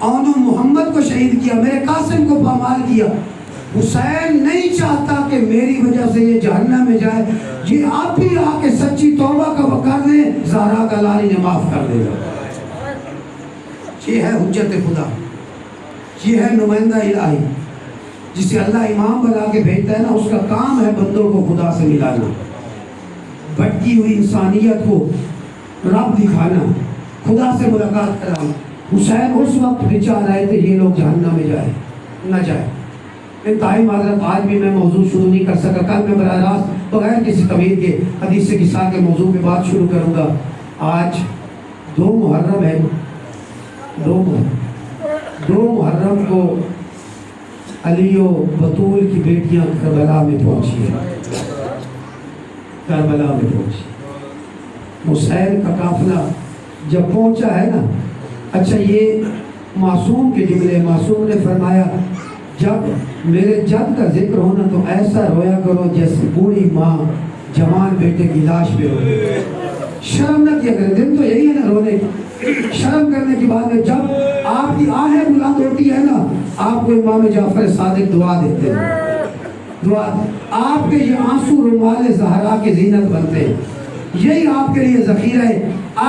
آنو محمد کو شہید کیا، میرے قاسم کو پامال کیا۔ حسین نہیں چاہتا کہ میری وجہ سے یہ جہنم میں جائے، یہ آپ بھی آ کے سچی توبہ کا کر دیں، زہرا کا لالی نے معاف کر دے گا۔ یہ ہے حجت خدا، یہ ہے نمائندہ الہی، جسے اللہ امام بنا کے بھیجتا ہے نا، اس کا کام ہے بندوں کو خدا سے ملانا، بھٹکی ہوئی انسانیت کو رب دکھانا، خدا سے ملاقات کرانا۔ حسین اس وقت بھی چاہ رہے تھے یہ لوگ جہنم میں جائے نہ جائے۔ انتہائی معذرت، آج بھی میں موضوع شروع نہیں کر سکا، کل میں براہ راست بغیر کسی طویل کے حدیث قصہ کے موضوع پہ بات شروع کروں گا۔ آج 2 محرم ہے، 2 محرم کو علی و بطول کی بیٹیاں کربلا میں پہنچی ہیں، کربلا میں پہنچی۔ حسین کا قافلہ جب پہنچا ہے نا، اچھا یہ معصوم کے جملے، معصوم نے فرمایا جب میرے جد کا ذکر ہونا تو ایسا رویا کرو جیسے بوڑھی ماں جوان بیٹے کی لاش پہ روئے۔ شرم نہ کیا کرے، دن تو یہی ہے نا رونے، شرم کرنے کی بات ہے۔ جب آپ کی آہیں بلند ہوتی ہے نا، آپ کو امام جعفر صادق دعا دیتے ہیں، دعا، آپ کے یہ آنسو رومال زہرا کی زینت بنتے ہیں، یہی آپ کے لیے ذخیرہ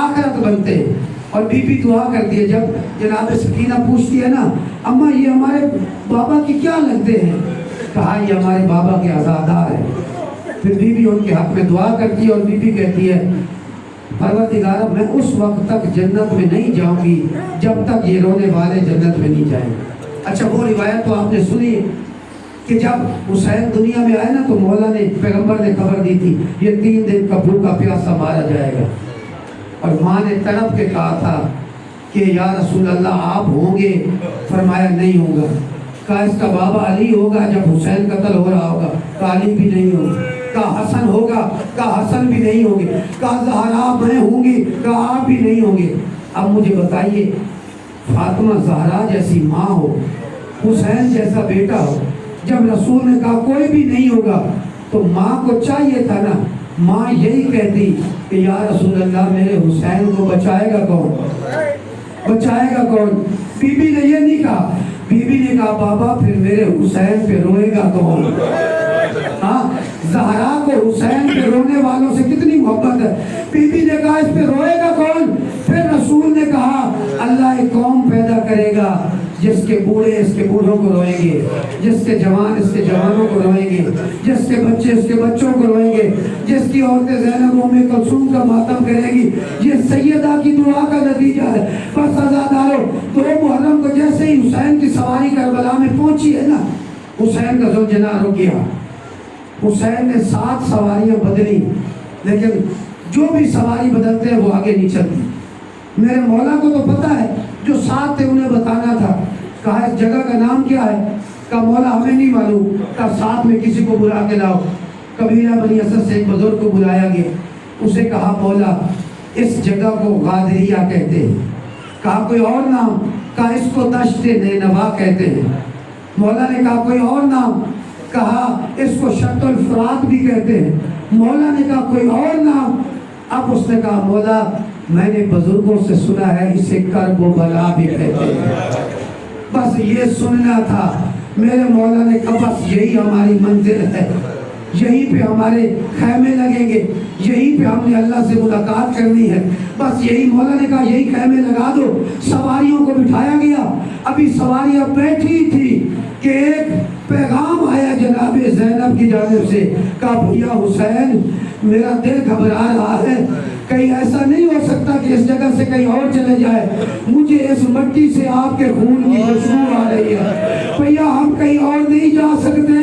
آخرت بنتے ہیں۔ اور بی بی دعا کرتی ہے، جب جناب سکینہ پوچھتی ہے نا، اماں یہ ہمارے بابا کی کیا لگتے ہیں؟ کہا یہ ہمارے بابا کے عزادار ہیں۔ پھر بی بی ان کے حق میں دعا کرتی ہے، اور بی بی کہتی ہے پروردگارہ میں اس وقت تک جنت میں نہیں جاؤں گی جب تک یہ رونے والے جنت میں نہیں جائیں۔ اچھا وہ روایت تو آپ نے سنی کہ جب حسین دنیا میں آئے نا تو مولا نے، پیغمبر نے خبر دی تھی یہ 3 دن کا بھوکا پیاسا مارا جائے گا، اور ماں نے تڑپ کے کہا تھا کہ یا رسول اللہ آپ ہوں گے؟ فرمایا نہیں ہوگا۔ کہا اس کا بابا علی ہوگا جب حسین قتل ہو رہا ہوگا؟ کہا علی بھی نہیں ہوگا۔ کہا حسن ہوگا؟ کہا حسن بھی نہیں ہوں گے۔ کہا زہرا میں ہوں گی؟ کہا آپ بھی نہیں ہوں گے۔ اب مجھے بتائیے، فاطمہ زہرا جیسی ماں ہو، حسین جیسا بیٹا ہو، جب رسول نے کہا کوئی بھی نہیں ہوگا تو ماں کو چاہیے تھا نا، ماں یہی کہتی کہ یا رسول اللہ میرے حسین کو بچائے گا کون؟ بچائے گا کون؟ بی بی نے یہ نہیں کہا، بی بی نے کہا بابا پھر میرے حسین پہ روئے گا کون؟ ہاں، زہرا کو حسین پہ رونے والوں سے کتنی محبت ہے۔ بی بی نے کہا اس پہ روئے گا کون؟ پھر رسول نے کہا اللہ ایک قوم پیدا کرے گا جس کے بوڑھے اس کے بوڑھوں کو روئیں گے، جس کے جوان اس کے جوانوں کو روئیں گے، جس کے بچے اس کے بچوں کو روئیں گے، جس کی عورتیں زینب ام کلثوم کا ماتم کریں گی۔ یہ سیدہ کی دعا کا نتیجہ ہے۔ بس عزادارو، 2 محرم کو جیسے ہی حسین کی سواری کربلا میں پہنچی ہے نا، حسین کا زوجنا رک گیا۔ حسین نے 7 سواریاں بدلی، لیکن جو بھی سواری بدلتے ہیں وہ آگے نہیں چلتی۔ میرے مولا کو تو پتا ہے، جو 7 تھے انہیں بتانا تھا۔ کہا اس جگہ کا نام کیا ہے؟ کہا مولا ہمیں نہیں معلوم۔ کہا 7 میں کسی کو بلا کے لاؤ۔ قبیلہ بنی اسد سے ایک بزرگ کو بلایا گیا، اسے کہا مولا اس جگہ کو غادریہ کہتے ہیں۔ کہا کوئی اور نام؟ کہا اس کو دشت نینوا کہتے ہیں۔ مولا نے کہا کوئی اور نام؟ کہا اس کو شط الفرات بھی کہتے ہیں۔ مولا نے کہا کوئی اور نام؟ اب اس نے کہا مولا میں نے بزرگوں سے سنا ہے اسے کرب و بلا بھی کہتے ہیں۔ بس یہ سننا تھا۔ میرے مولا نے کہا بس یہی ہماری منزل ہے، یہیں پہ ہمارے خیمے لگیں گے، یہیں پہ ہم نے اللہ سے ملاقات کرنی ہے، بس یہی۔ مولا نے کہا یہی خیمے لگا دو۔ سواریوں کو بٹھایا گیا، ابھی سواریاں بیٹھی تھی کہ ایک پیغام آیا جناب زینب کی جانب سے۔ کہا بھیا حسین میرا دل گھبرا رہا ہے، کہیں ایسا نہیں ہو سکتا کہ اس جگہ سے کہیں اور چلے جائے، مجھے اس مٹی سے آپ کے خون کی خوشبو آ رہی ہے، بھیا ہم کہیں اور نہیں جا سکتے۔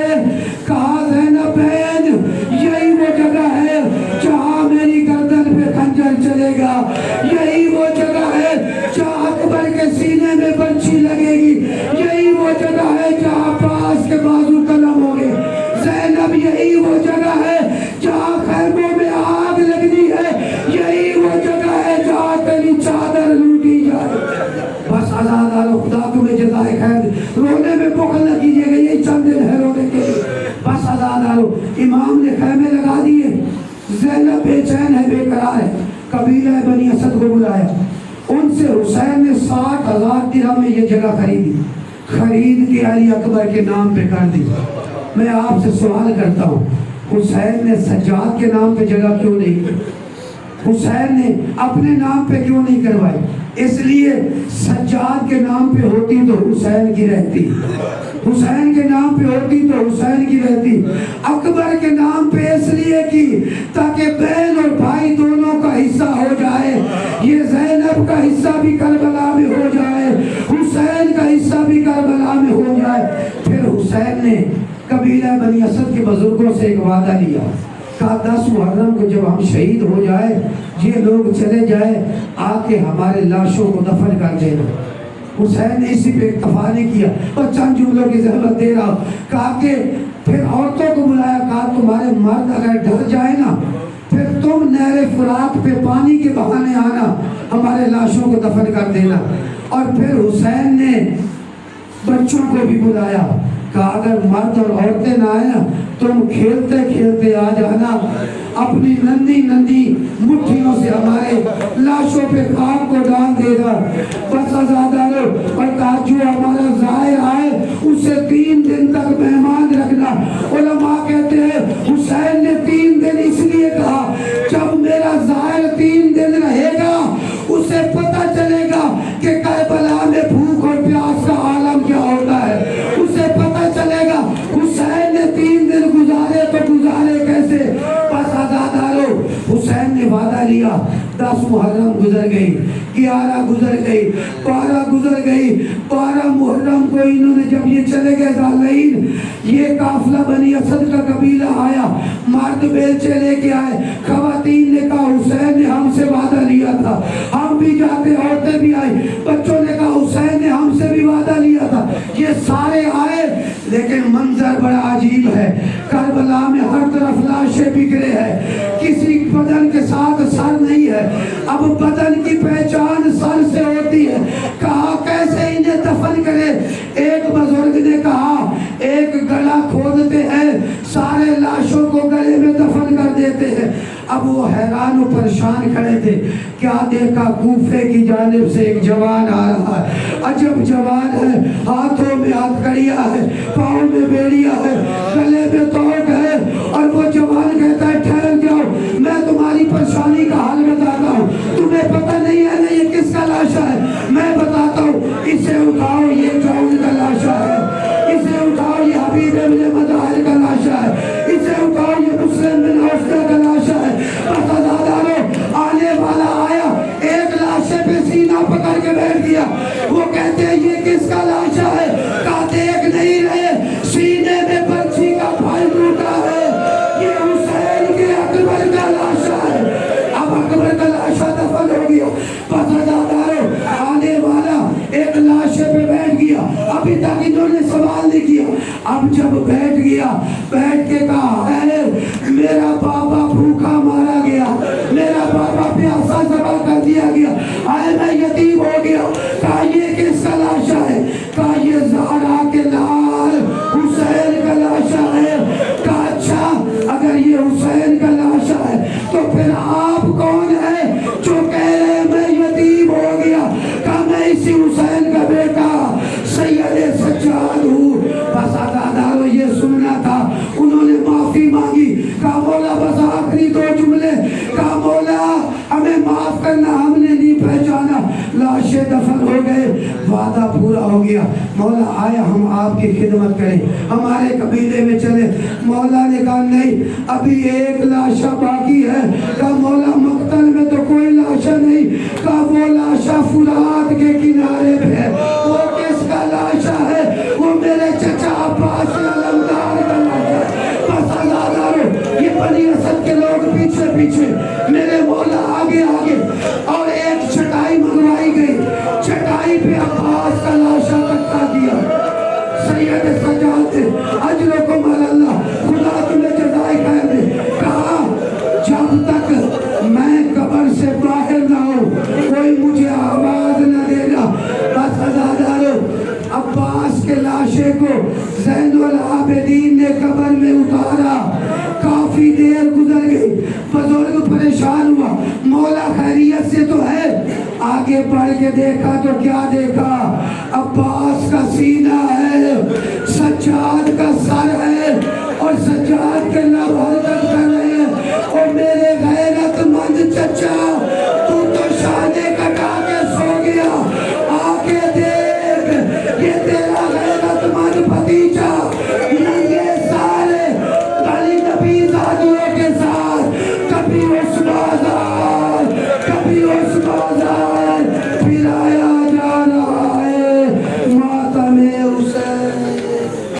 کہا زینب بہن یہی وہ جگہ ہے جہاں میری گردن پہ خنجر چلے گا، یہی وہ جگہ ہے جہاں اکبر کے سینے میں برچھی لگے گی، یہی وہ جگہ ہے جہاں عباس کے بازو قلم ہوں گے۔ زینب یہی وہ جگہ ہے جہاں خیموں میں آگ لگنی ہے، یہی وہ جگہ ہے جہاں تیری چادر لوٹی جائے۔ بس عزادارو خدا تمہیں جزائے خیر، رونے میں بخل نہ کیجیے گا، یہی چند دن ہے رونے کے۔ بس عزادارو امام نے خیمے لگا دیے، زینب بے چین ہے، بے قرار ہے۔ قبیلہ بنی اسد کو بلایا، ان سے حسین نے 60,000 درہم میں یہ جگہ خریدی، خرید کے علی اکبر کے نام پہ کر دی۔ میں آپ سے سوال کرتا ہوں، حسین نے سجاد کے نام پہ جگہ کیوں نہیں کی؟ حسین نے اپنے نام پہ کیوں نہیں کروائی؟ اس لیے سجاد کے نام پہ ہوتی تو حسین کی رہتی، حسین کے نام پہ ہوتی تو حسین کی رہتی۔ اکبر کے نام پہ اس لیے کی تاکہ بہن اور بھائی دونوں کا حصہ ہو جائے، یہ زینب کا حصہ بھی کربلا میں ہو جائے، حسین کا حصہ بھی کربلا میں ہو جائے۔ پھر حسین نے قبیلہ بنی اسد کے بزرگوں سے ایک وعدہ لیا، کہا 10 محرم کو جب ہم شہید ہو جائے، یہ لوگ چلے جائے، آ کے ہمارے لاشوں کو دفن کر دینا۔ حسین نے اسی پہ اکتفا نہیں کیا اور چند جملوں کی زحمت دے رہا، کہا کہ پھر عورتوں کو بلایا، کہا تمہارے مرد اگر ڈر جائے نا، پھر تم نہر فرات پہ پانی کے بہانے آنا، ہمارے لاشوں کو دفن کر دینا۔ اور پھر حسین نے بچوں کو بھی بلایا، کہا اگر مرد اور عورتیں نہ آئے نا، تم کھیلتے کھیلتے آ جانا، اپنی ننھی ننھی مٹھیوں سے ہمارے لاشوں پہ خاک کو ڈال دے گا۔ بس آزادارو، اور کہا جو ہمارا ظاہر آئے اسے 3 دن تک مہمان رکھنا۔ علماء کہتے ہیں حسین نے 3 دن اس لیے کہا، جب میرا ظاہر 3 دن رہے گا اسے پتہ چلے گا کہ کربلا میں بھوک اور پیاس کا عالم کیا ہوتا ہے، اسے پتہ چلے گا حسین نے 3 دن گزارے تو گزارے کیسے۔ بس آزادارو، حسین نے وعدہ لیا، 10 محرم گزر گئی، 11 گزر گئی، 12 گزر گئی، 12 محرم کو انہوں نے جب یہ چلے گئے ذالعین، یہ قافلہ بنی اسد کا قبیلہ آیا، مرد بیلچے لے کے آئے، خواتین نے کہا حسین نے ہم سے وعدہ لیا تھا ہم بھی جاتے، عورتیں بھی آئی، بچوں نے کہا حسین نے ہم سے بھی وعدہ لیا تھا۔ یہ سارے آئے، لیکن منظر بڑا عجیب ہے، کربلا میں ہر طرف لاشیں بکھرے ہیں، کسی بدن کے ساتھ سر نہیں ہے۔ اب بدن کی پہچان سر سے ہوتی ہے، کہا کیسے انہیں دفن کرے۔ ایک بزرگ نے کہا ایک گڑھا کھودتے ہیں، سارے لاشوں کو گڑھے میں دفن کر دیتے ہیں۔ اب وہ حیران و پریشان کھڑے تھے، کیا دیکھا کوفے کی جانب سے ایک جوان آ رہا ہے، عجب جوان ہے، ہاتھوں میں ہتھکڑیاں ہے، پاؤں میں بیڑیاں ہے، گلے میں توق ہے، اور وہ جوان کہتا ہے ٹھہر جاؤ، میں تمہاری پریشانی کا حل بتاتا ہوں، تمہیں پتہ نہیں ہے نا یہ کس کا لاشا ہے، میں بتاتا ہوں، اسے اٹھاؤ، یہ جون کا لاشا ہے، اسے اٹھاؤ، یہ حبیب ابن مظاہر کا لاشا ہے، اسے اٹھاؤ، یہ مسلم بن عوفہ کا لاشا ہے۔ بس آزادارو، آنے والا آیا، ایک لاشے پہ سینہ پکڑ کے بیٹھ گیا، وہ کہتے ہیں یہ کس کا لاشا ہے، کہا دیکھ نہیں رہے سینے میں برچھی کا پھل ٹوٹا ہے، یہ حسین کے اکبر کا لاشا ہے۔ اب اکبر کا لاشا دفن ہو گیا، بس آزادارو، آنے والا ایک لاشے پہ بیٹھ گیا، ابھی تک انہوں نے سوال نہیں کیا، اب جب بیٹھ گیا، بیٹھ کے کہا اے میرا بابا بھوکا مارا گیا، میرا بابا پیاسا ذبح کر دیا گیا، آئے میں یتیم ہو گیا، کہا یہ کس کا لاشا ہے، کہا یہ زہرا کے لال حسین کا لاشا ہے، کہا اچھا اگر یہ حسین کا لاشا ہے تو پھر آپ کون ہیں جو کہہ رہے ہیں میں یتیم ہو گیا، کہا میں اسی حسین کا بیٹا سید سجاد ہوں۔ بس آزادارو، یہ سننا تھا، انہوں نے معافی مانگی، کہا مولا بس آخری 2 جملے، کہا مولا ہمیں معاف کرنا، ہم نے نہیں پہچانا، لاشیں دفن ہو گئے، وعدہ پورا ہو گیا، مولا آیا ہم آپ کی خدمت کریں، ہمارے قبیلے میں چلے۔ مولا نے کہا نہیں، ابھی ایک لاشا باقی ہے، کہا مولا مقتل میں تو کوئی لاشا نہیں، کہا وہ لاشا فرات کے کنارے پہ ہے، وہ کس کا لاشا ہے، وہ میرے چچا عباس علمدار کا لاشا ہے۔ بس آزادارو، یہ بنی اسد کے لوگ پیچھے پیچھے، میرے مولا آگے آگے، اور ایک چٹائی منگوائی گئی، چٹائی پہ عباس کا لاشا کٹا دیا۔ سید سجاد نے اجرکم علی اللہ، خدا تمہیں جزائے خیر دے، کہا جب تک میں قبر سے باہر نہ ہوں کوئی مجھے آواز نہ دینا۔ بس آزادارو، عباس کے لاشے کو زین العابدین نے قبر میں اتارا، کافی دیر گزر گئی، بزرگ پریشان ہوا، مولا خیریت سے تو ہے، آگے پڑھ کے دیکھا تو کیا دیکھا؟ عباس کا سینہ ہے، سجاد